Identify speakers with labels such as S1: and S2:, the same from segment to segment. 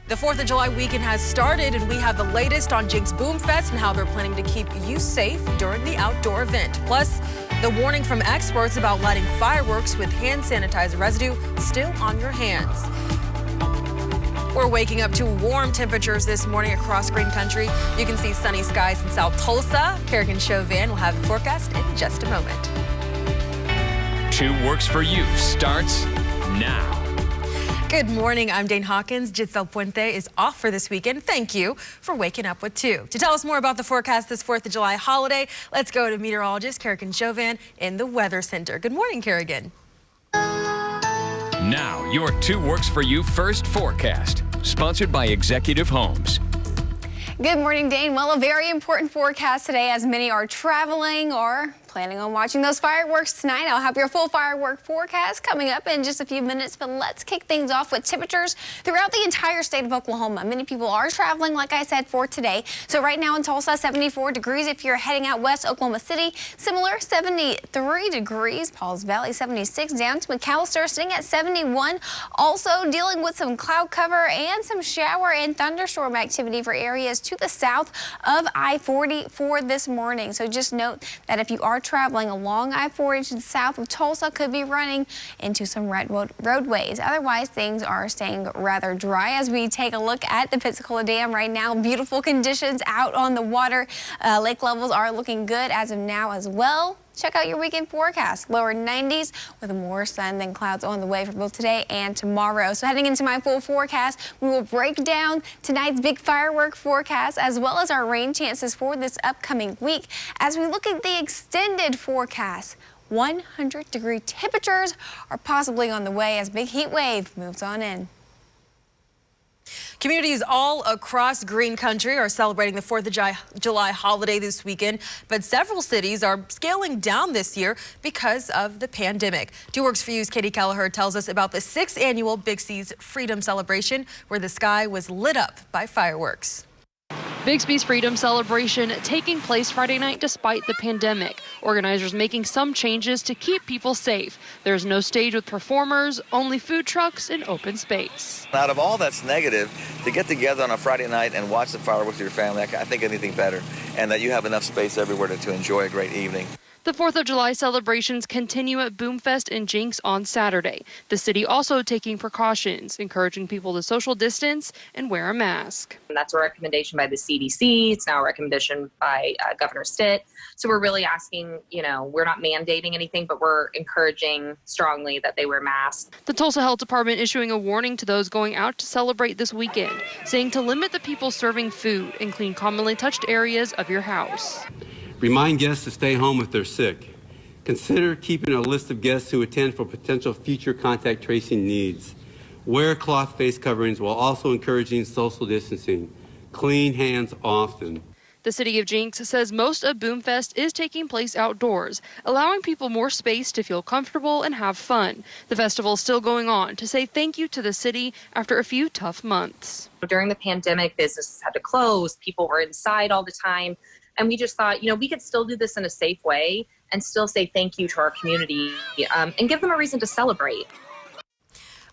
S1: The 4th of July weekend has started, and we have the latest on Jenks Boom Fest and how they're planning to keep you safe during the outdoor event. Plus, the warning from experts about lighting fireworks with hand sanitizer residue still on your hands. We're waking up to warm temperatures this morning across Green Country. You can see sunny skies in South Tulsa. Kerrigan Chauvin will have the forecast in just a moment.
S2: 2 Works for You starts now.
S1: Good morning. I'm Dane Hawkins. Giselle Puente is off for this weekend. Thank you for waking up with 2. To tell us more about the forecast this 4th of July holiday, let's go to meteorologist Kerrigan Chauvin in the Weather Center. Good morning, Kerrigan.
S2: Now, your 2 Works for You first forecast, sponsored by Executive Homes.
S3: Good morning, Dane. Well, a very important forecast today as many are traveling or planning on watching those fireworks tonight. I'll have your full firework forecast coming up in just a few minutes, but let's kick things off with temperatures throughout the entire state of Oklahoma. Many people are traveling, like I said, for today. So right now in Tulsa, 74 degrees. If you're heading out west, Oklahoma City, similar 73 degrees. Pauls Valley, 76. Down to McAllister, sitting at 71. Also dealing with some cloud cover and some shower and thunderstorm activity for areas to the south of I-40 for this morning. So just note that if you are traveling along I-40 to the south of Tulsa, could be running into some roadways. Otherwise, things are staying rather dry as we take a look at the Pensacola Dam right now. Beautiful conditions out on the water. Lake levels are looking good as of now as well. Check out your weekend forecast. Lower 90s with more sun than clouds on the way for both today and tomorrow. So heading into my full forecast, we will break down tonight's big firework forecast as well as our rain chances for this upcoming week. As we look at the extended forecast, 100-degree temperatures are possibly on the way as big heat wave moves on in.
S1: Communities all across Green Country are celebrating the 4th of July holiday this weekend, but several cities are scaling down this year because of the pandemic. 2 Works for You's Katie Kelleher tells us about the 6th annual Bixby's Freedom Celebration, where the sky was lit up by fireworks.
S4: Bixby's Freedom Celebration taking place Friday night despite the pandemic. Organizers making some changes to keep people safe. There's no stage with performers, only food trucks and open space.
S5: Out of all that's negative, to get together on a Friday night and watch the fireworks with your family, I think anything better, and that you have enough space everywhere to enjoy a great evening.
S4: The 4th of July celebrations continue at Boomfest in Jenks on Saturday. The city also taking precautions, encouraging people to social distance and wear a mask.
S6: And that's a recommendation by the CDC. It's now a recommendation by Governor Stitt. So we're really asking, we're not mandating anything, but we're encouraging strongly that they wear masks.
S4: The Tulsa Health Department issuing a warning to those going out to celebrate this weekend, saying to limit the people serving food and clean commonly touched areas of your house.
S7: Remind guests to stay home if they're sick. Consider keeping a list of guests who attend for potential future contact tracing needs. Wear cloth face coverings while also encouraging social distancing. Clean hands often.
S4: The city of Jenks says most of Boomfest is taking place outdoors, allowing people more space to feel comfortable and have fun. The festival is still going on to say thank you to the city after a few tough months.
S6: During the pandemic, businesses had to close. People were inside all the time. And we just thought, we could still do this in a safe way and still say thank you to our community and give them a reason to celebrate.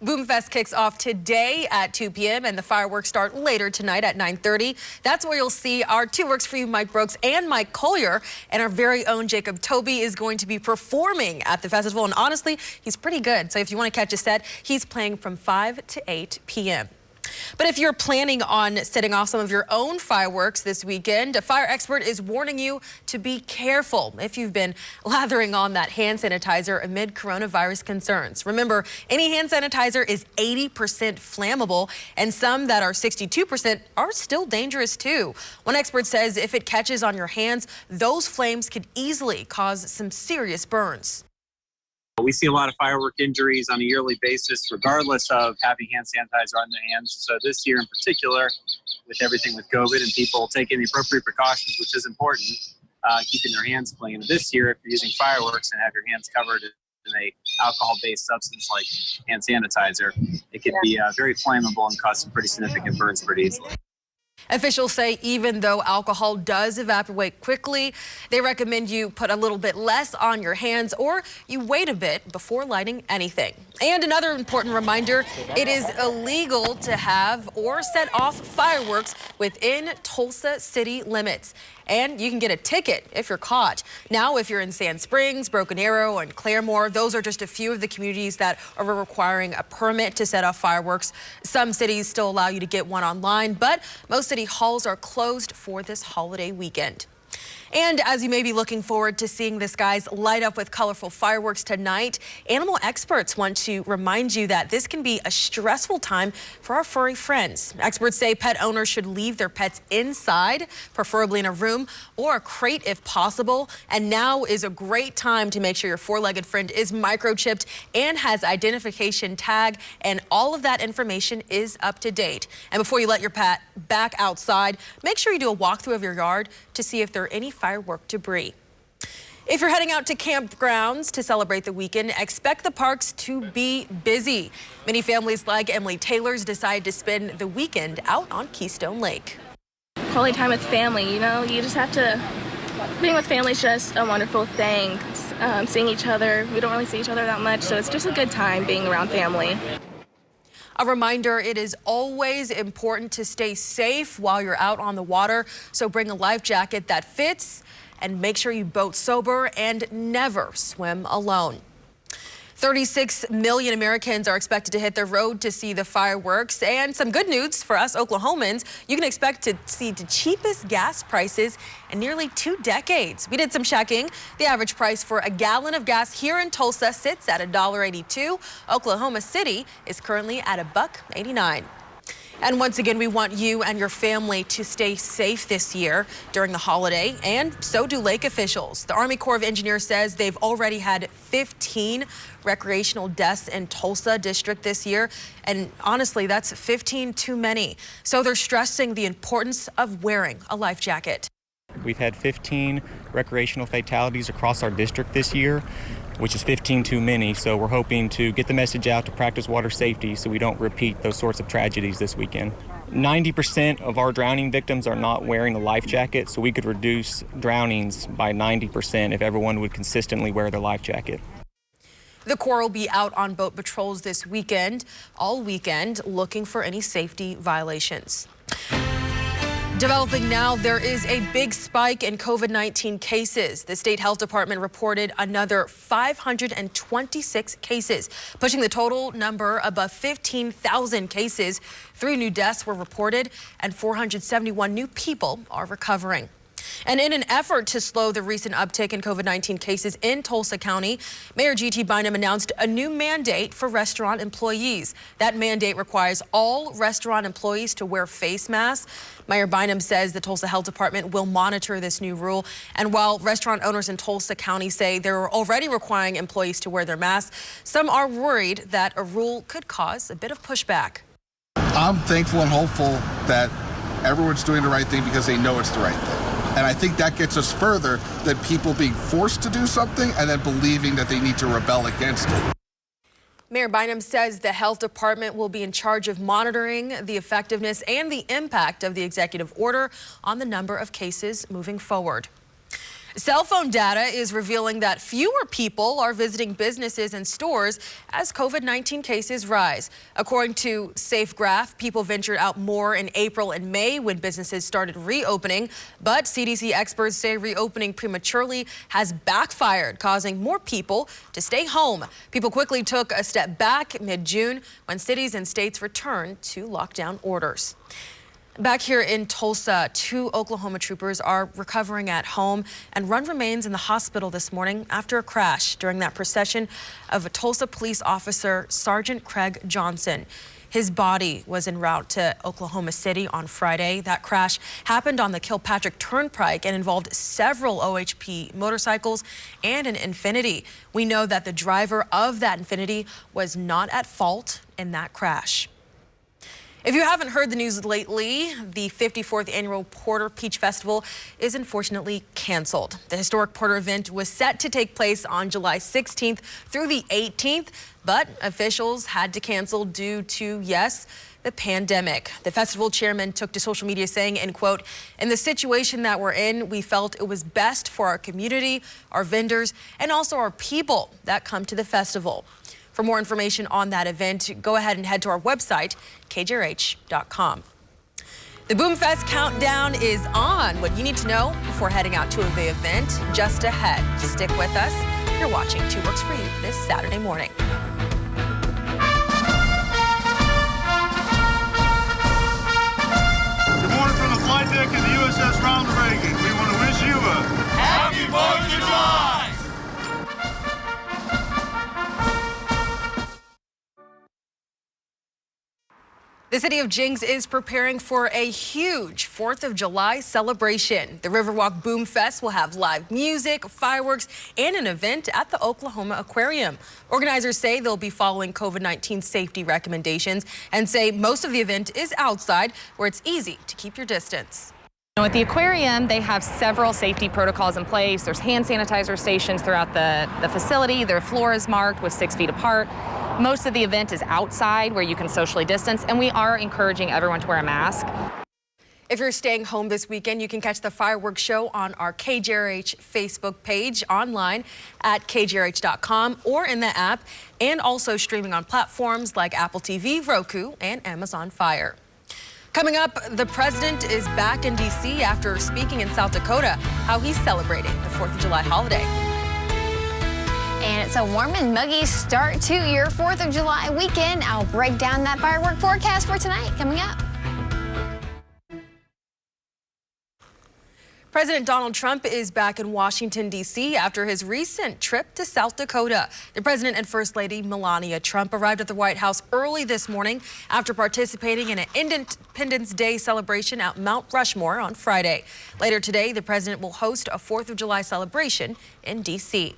S1: Boomfest kicks off today at 2 p.m. and the fireworks start later tonight at 9:30. That's where you'll see our 2 Works for You, Mike Brooks and Mike Collier, and our very own Jacob Toby is going to be performing at the festival. And honestly, he's pretty good. So if you want to catch a set, he's playing from 5 to 8 p.m. But if you're planning on setting off some of your own fireworks this weekend, a fire expert is warning you to be careful if you've been lathering on that hand sanitizer amid coronavirus concerns. Remember, any hand sanitizer is 80% flammable, and some that are 62% are still dangerous too. One expert says if it catches on your hands, those flames could easily cause some serious burns.
S8: We see a lot of firework injuries on a yearly basis, regardless of having hand sanitizer on their hands. So this year in particular, with everything with COVID and people taking the appropriate precautions, which is important, keeping their hands clean. This year, if you're using fireworks and have your hands covered in a alcohol-based substance like hand sanitizer, it could be very flammable and cause some pretty significant burns pretty easily.
S1: Officials say even though alcohol does evaporate quickly, they recommend you put a little bit less on your hands or you wait a bit before lighting anything. And another important reminder, it is illegal to have or set off fireworks within Tulsa city limits. And you can get a ticket if you're caught. Now, if you're in Sand Springs, Broken Arrow, and Claremore, those are just a few of the communities that are requiring a permit to set off fireworks. Some cities still allow you to get one online, but most city halls are closed for this holiday weekend. And as you may be looking forward to seeing the skies light up with colorful fireworks tonight, animal experts want to remind you that this can be a stressful time for our furry friends. Experts say pet owners should leave their pets inside, preferably in a room or a crate if possible. And now is a great time to make sure your four-legged friend is microchipped and has identification tag, and all of that information is up to date. And before you let your pet back outside, make sure you do a walkthrough of your yard to see if there are any firework debris. If you're heading out to campgrounds to celebrate the weekend, expect the parks to be busy. Many families like Emily Taylor's decide to spend the weekend out on Keystone Lake.
S9: Quality time with family, you know, you just have to, being with family is just a wonderful thing. Seeing each other, we don't really see each other that much, so it's just a good time being around family.
S1: A reminder, it is always important to stay safe while you're out on the water, so bring a life jacket that fits and make sure you boat sober and never swim alone. 36 million Americans are expected to hit the road to see the fireworks. And some good news for us Oklahomans, you can expect to see the cheapest gas prices in nearly 2 decades. We did some checking. The average price for a gallon of gas here in Tulsa sits at $1.82. Oklahoma City is currently at $1.89. And once again, we want you and your family to stay safe this year during the holiday, and so do lake officials. The Army Corps of Engineers says they've already had 15 recreational deaths in Tulsa district this year, and honestly, that's 15 too many. So they're stressing the importance of wearing a life jacket.
S10: We've had 15 recreational fatalities across our district this year, which is 15 too many. So we're hoping to get the message out to practice water safety so we don't repeat those sorts of tragedies this weekend. 90% of our drowning victims are not wearing a life jacket, so we could reduce drownings by 90% if everyone would consistently wear their life jacket.
S1: The Corps will be out on boat patrols this weekend, all weekend, looking for any safety violations. Developing now, there is a big spike in COVID-19 cases. The state health department reported another 526 cases, pushing the total number above 15,000 cases. 3 new deaths were reported and 471 new people are recovering. And in an effort to slow the recent uptick in COVID-19 cases in Tulsa County, Mayor G.T. Bynum announced a new mandate for restaurant employees. That mandate requires all restaurant employees to wear face masks. Mayor Bynum says the Tulsa Health Department will monitor this new rule. And while restaurant owners in Tulsa County say they're already requiring employees to wear their masks, some are worried that a rule could cause a bit of pushback.
S11: I'm thankful and hopeful that everyone's doing the right thing because they know it's the right thing. And I think that gets us further than people being forced to do something and then believing that they need to rebel against it.
S1: Mayor Bynum says the health department will be in charge of monitoring the effectiveness and the impact of the executive order on the number of cases moving forward. Cell phone data is revealing that fewer people are visiting businesses and stores as COVID-19 cases rise. According to SafeGraph, people ventured out more in April and May when businesses started reopening. But CDC experts say reopening prematurely has backfired, causing more people to stay home. People quickly took a step back mid-June when cities and states returned to lockdown orders. Back here in Tulsa, 2 Oklahoma troopers are recovering at home, and one remains in the hospital this morning after a crash during that procession of a Tulsa police officer, Sergeant Craig Johnson. His body was en route to Oklahoma City on Friday. That crash happened on the Kilpatrick Turnpike and involved several OHP motorcycles and an Infiniti. We know that the driver of that Infiniti was not at fault in that crash. If you haven't heard the news lately, the 54th annual Porter Peach Festival is unfortunately canceled. The historic Porter event was set to take place on July 16th through the 18th, but officials had to cancel due to, yes, the pandemic. The festival chairman took to social media saying, and quote, "In the situation that we're in, we felt it was best for our community, our vendors, and also our people that come to the festival." For more information on that event, go ahead and head to our website, kjrh.com. The Boomfest countdown is on. What you need to know before heading out to the event just ahead. Stick with us. You're watching 2 Works for You this Saturday morning.
S12: Good morning from the flight deck of the USS Ronald Reagan. We want to wish you a happy 4th of July!
S1: The city of Jenks is preparing for a huge 4th of July celebration. The Riverwalk Boomfest will have live music, fireworks, and an event at the Oklahoma Aquarium. Organizers say they'll be following COVID-19 safety recommendations and say most of the event is outside where it's easy to keep your distance.
S13: At the aquarium, they have several safety protocols in place. There's hand sanitizer stations throughout the facility. Their floor is marked with 6 feet apart. Most of the event is outside where you can socially distance, and we are encouraging everyone to wear a mask.
S1: If you're staying home this weekend, you can catch the fireworks show on our KJRH Facebook page, online at kjrh.com or in the app, and also streaming on platforms like Apple TV, Roku, and Amazon Fire. Coming up, the president is back in D.C. after speaking in South Dakota how he's celebrating the 4th of July holiday.
S3: And it's a warm and muggy start to your 4th of July weekend. I'll break down that firework forecast for tonight coming up.
S1: President Donald Trump is back in Washington, D.C. after his recent trip to South Dakota. The president and First Lady Melania Trump arrived at the White House early this morning after participating in an Independence Day celebration at Mount Rushmore on Friday. Later today, the president will host a 4th of July celebration in D.C.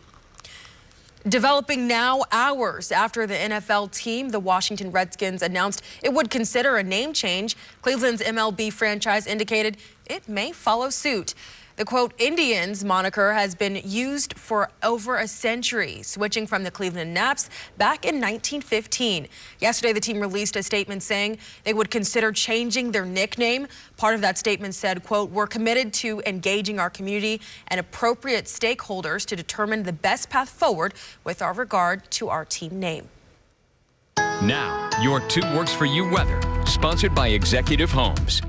S1: Developing now, hours after the NFL team, the Washington Redskins, announced it would consider a name change, Cleveland's MLB franchise indicated it may follow suit. The quote, Indians moniker has been used for over a century, switching from the Cleveland Naps back in 1915. Yesterday, the team released a statement saying they would consider changing their nickname. Part of that statement said, quote, "We're committed to engaging our community and appropriate stakeholders to determine the best path forward with our regard to our team name."
S2: Now, your 2 Works for You weather, sponsored by Executive Homes.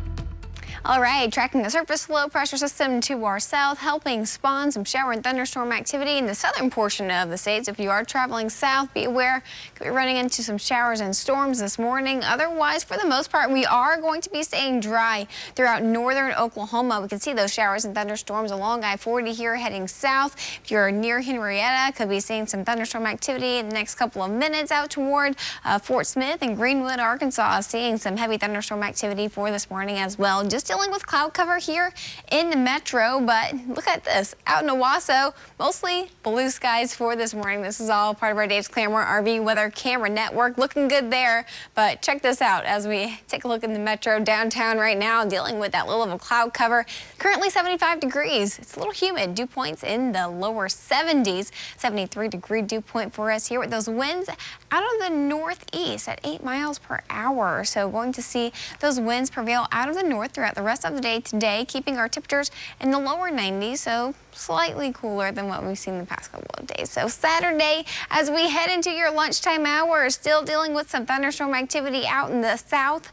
S3: All right, tracking a surface low pressure system to our south, helping spawn some shower and thunderstorm activity in the southern portion of the state. So if you are traveling south, be aware, could be running into some showers and storms this morning. Otherwise, for the most part, we are going to be staying dry throughout northern Oklahoma. We can see those showers and thunderstorms along I-40 here heading south. If you're near Henrietta, could be seeing some thunderstorm activity in the next couple of minutes out toward Fort Smith and Greenwood, Arkansas, seeing some heavy thunderstorm activity for this morning as well. Just dealing with cloud cover here in the metro, but look at this. Out in Owasso, mostly blue skies for this morning. This is all part of our Dave's Claremore RV Weather Camera Network. Looking good there, but check this out as we take a look in the metro downtown right now, dealing with that little of a cloud cover. Currently 75 degrees. It's a little humid. Dew points in the lower 70s. 73-degree dew point for us here with those winds out of the northeast at 8 miles per hour. So going to see those winds prevail out of the north throughout the rest of the day today, keeping our temperatures in the lower 90s, so slightly cooler than what we've seen the past couple of days. So Saturday, as we head into your lunchtime hours, still dealing with some thunderstorm activity out in the south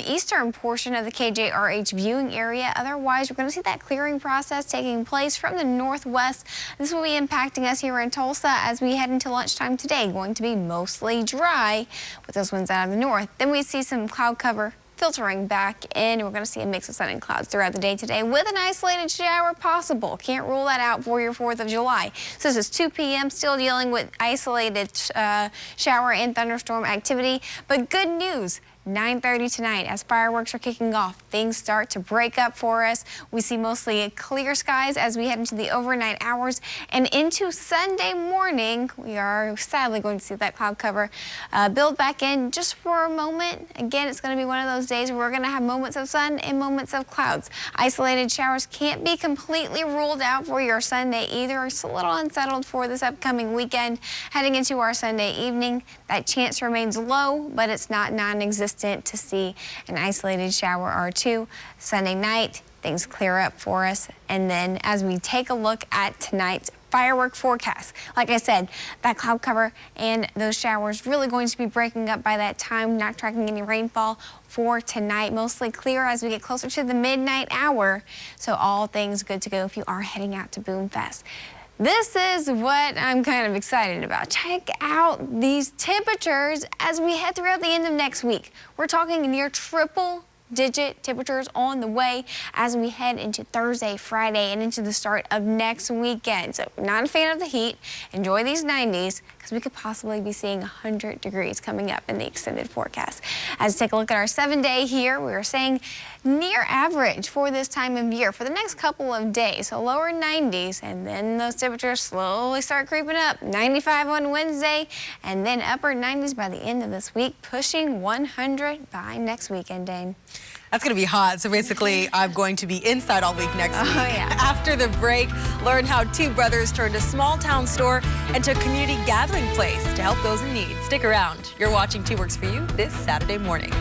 S3: eastern portion of the KJRH viewing area. Otherwise, we're going to see that clearing process taking place from the northwest. This will be impacting us here in Tulsa as we head into lunchtime today. Going to be mostly dry with those winds out of the north. Then we see some cloud cover filtering back in. We're going to see a mix of sun and clouds throughout the day today with an isolated shower possible. Can't rule that out for your 4th of July. So this is 2 p.m. still dealing with isolated shower and thunderstorm activity. But good news. 9:30 tonight, as fireworks are kicking off, things start to break up for us. We see mostly clear skies as we head into the overnight hours and into Sunday morning. We are sadly going to see that cloud cover build back in just for a moment. Again, it's going to be one of those days where we're going to have moments of sun and moments of clouds. Isolated showers can't be completely ruled out for your Sunday either. It's a little unsettled for this upcoming weekend. Heading into our Sunday evening, that chance remains low, but it's not non-existent to see an isolated shower or two. Sunday night, things clear up for us. And then as we take a look at tonight's firework forecast, like I said, that cloud cover and those showers really going to be breaking up by that time, not tracking any rainfall for tonight. Mostly clear as we get closer to the midnight hour. So all things good to go if you are heading out to Boomfest. This is what I'm kind of excited about. Check out these temperatures as we head throughout the end of next week. We're talking near triple-digit temperatures on the way as we head into Thursday, Friday, and into the start of next weekend. So if you're not a fan of the heat, enjoy these 90s because we could possibly be seeing 100 degrees coming up in the extended forecast. As we take a look at our 7-day here, we are saying near average for this time of year for the next couple of days. So lower 90s, and then those temperatures slowly start creeping up. 95 on Wednesday, and then upper 90s by the end of this week, pushing 100 by next weekend, Dane.
S1: That's going to be hot. So basically, I'm going to be inside all week next week.
S3: Yeah.
S1: After the break, learn how two brothers turned a small town store into a community gathering place to help those in need. Stick around. You're watching 2 Works For You this Saturday morning.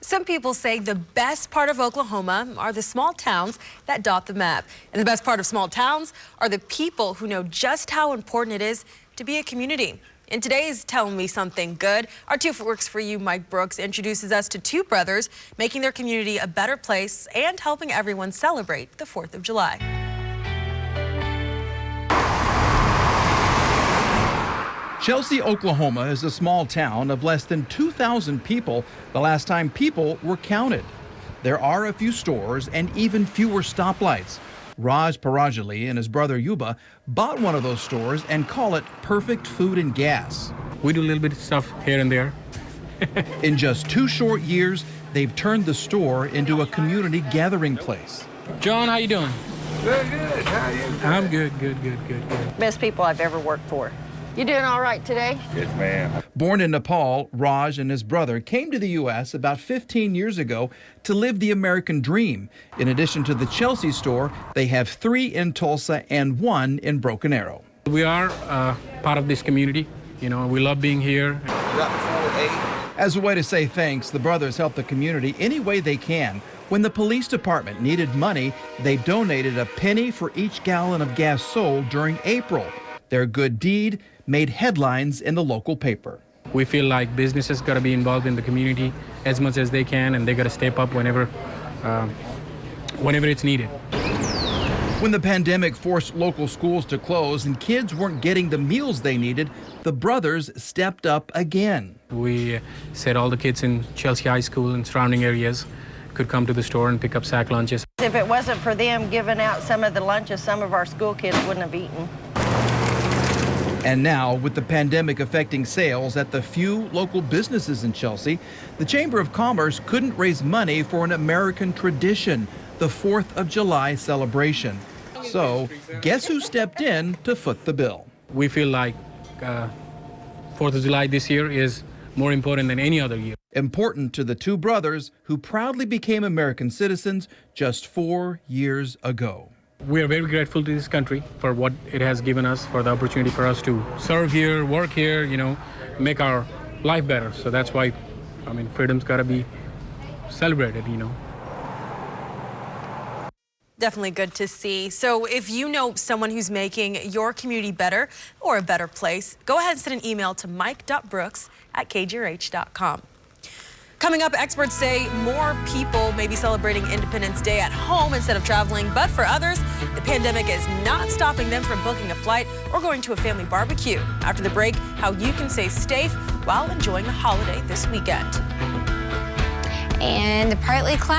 S1: Some people say the best part of Oklahoma are the small towns that dot the map. And the best part of small towns are the people who know just how important it is to be a community. In today's Tell Me Something Good, our 2 Works For You, Mike Brooks, introduces us to two brothers making their community a better place and helping everyone celebrate the 4th of July.
S14: Chelsea, Oklahoma is a small town of less than 2,000 people the last time people were counted. There are a few stores and even fewer stoplights. Raj Parajali and his brother Yuba bought one of those stores and call it Perfect Food and Gas.
S15: We do a little bit of stuff here and there.
S14: In just 2 short years, they've turned the store into a community gathering place.
S15: John, how you doing?
S16: Good. How are you doing?
S15: I'm good.
S17: Best people I've ever worked for. You doing all right today?
S16: Yes, ma'am.
S14: Born in Nepal, Raj and his brother came to the U.S. about 15 years ago to live the American dream. In addition to the Chelsea store, they have 3 in Tulsa and 1 in Broken Arrow.
S15: We are part of this community. You know, we love being here.
S14: As a way to say thanks, the brothers help the community any way they can. When the police department needed money, they donated a penny for each gallon of gas sold during April. Their good deed made headlines in the local paper.
S15: We feel like businesses got to be involved in the community as much as they can, and they got to step up whenever it's needed.
S14: When the pandemic forced local schools to close and kids weren't getting the meals they needed, the brothers stepped up again.
S15: We said all the kids in Chelsea High School and surrounding areas could come to the store and pick up sack lunches.
S17: If it wasn't for them giving out some of the lunches, some of our school kids wouldn't have eaten.
S14: And now, with the pandemic affecting sales at the few local businesses in Chelsea, the Chamber of Commerce couldn't raise money for an American tradition, the 4th of July celebration. So, guess who stepped in to foot the bill?
S15: We feel like 4th of July this year is more important than any other year.
S14: Important to the two brothers who proudly became American citizens just 4 years ago.
S15: We are very grateful to this country for what it has given us, for the opportunity for us to serve here, work here, you know, make our life better. So that's why, I mean, freedom's got to be celebrated, you know.
S1: Definitely good to see. So if you know someone who's making your community better or a better place, go ahead and send an email to mike.brooks@kgrh.com. Coming up, experts say more people may be celebrating Independence Day at home instead of traveling, but for others, the pandemic is not stopping them from booking a flight or going to a family barbecue. After the break, how you can stay safe while enjoying the holiday this weekend.
S3: And partly cloudy.